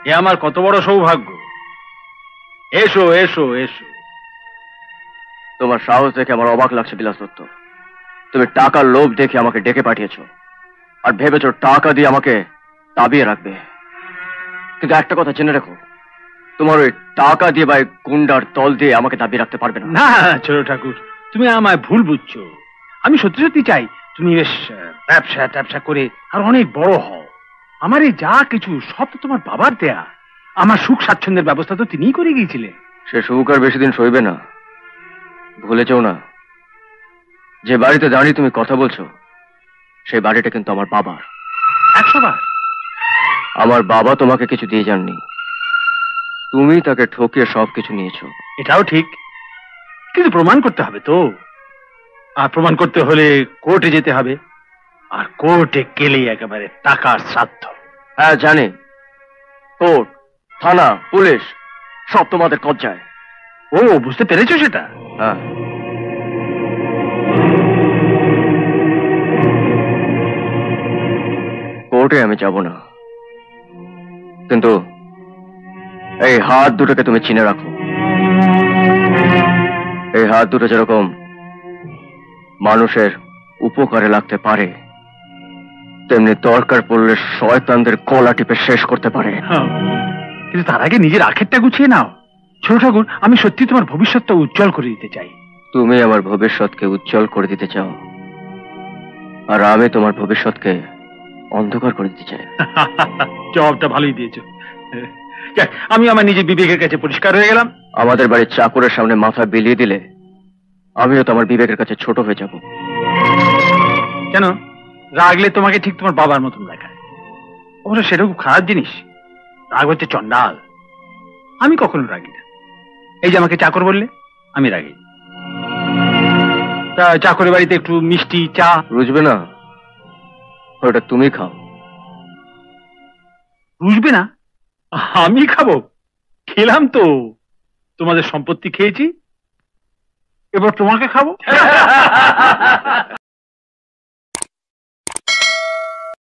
এ আমার কত বড় সৌভাগ্য। এসো এসো এসো। তোমার সাহস দেখে আমার অবাক লাগছে বিলাস দত্ত। তুমি টাকার লোভ দেখে আমাকে ডেকে পাঠিয়েছো আর ভেবেছো টাকা দিয়ে আমাকে দাবিয়ে রাখবে। কিন্তু একটা কথা জেনে রাখো, তোমার ওই টাকা দিয়ে বা গুন্ডার দল দিয়ে আমাকে দাবিয়ে রাখতে পারবে না। না ছোট ঠাকুর, তুমি আমায় ভুল বুঝছো। আমি সত্যি সত্যি চাই তুমি বেশ ব্যবসা ট্যাবসা করে আর অনেক বড় হও। আমার এই যা কিছু সব তো তোমার বাবার দেয়া। আমার সুখ স্বাচ্ছন্দ্যের ব্যবস্থা তো তিনিই করে গিয়েছিলেন। সে সুখ আর বেশি দিন সইবে না। ভুলে যাও না, যে বাড়িতে দাঁড়িয়ে তুমি কথা বলছো সেই বাড়িটা কিন্তু আমার বাবার। 100 বার। আমার বাবা তোমাকে কিছু দিয়ে যাননি, তুমি তাকে ঠকিয়ে সবকিছু নিয়েছো। এটাও ঠিক, কিন্তু প্রমাণ করতে হবে তো। আর প্রমাণ করতে হলে কোর্টে যেতে হবে, আর কোর্টে গেলেই একেবারে টাকার শ্রাদ্ধ। হ্যাঁ জানি, কোর্ট, থানা, পুলিশ সব তোমাদের কবজায়। ও বুঝতে পেরেছো সেটা? হ্যাঁ। কোর্টে আমি যাব না, কিন্তু এই হাত দুটোকে তুমি চিনে রাখো। এই হাত দুটো যেরকম মানুষের উপকারে লাগতে পারে, তেমনি দরকার পড়লে শয়তানদের গলা টিপে শেষ করতে পারে। কিন্তু তার আগে নিজের আখেরটা গুছিয়ে নাও ছোট ঠাকুর। আমি সত্যি তোমার ভবিষ্যৎটা উজ্জ্বল করে দিতে চাই। তুমি আমার ভবিষ্যৎকে উজ্জ্বল করে দিতে চাও, আর আমি তোমার ভবিষ্যৎকে অন্ধকার করে দিতে চাই। জবাবটা ভালোই দিয়েছো। আমি আমার নিজের বিবেকের কাছে পরিষ্কার হয়ে গেলাম। আমাদের বাড়ির চাকরের সামনে মাথা বিলিয়ে দিলে আমিও তো আমার বিবেকের কাছে ছোট হয়ে যাব। কেন? রাগলে তোমাকে ঠিক তোমার বাবার মতন দেখায়। অবশ্য সেটা খুব খারাপ জিনিস। রাগ হচ্ছে চন্ডাল। আমি কখনো রাগি না। এই যে আমাকে চাকর বললে, আমি রাগি। তা চাকরের বাড়িতে একটু মিষ্টি চা বুঝবে না, ওটা তুমি খাও। বুঝবে না? আমি খাবো? খেলাম তো, তোমাদের সম্পত্তি খেয়েছি, এবার তোমাকে খাবো।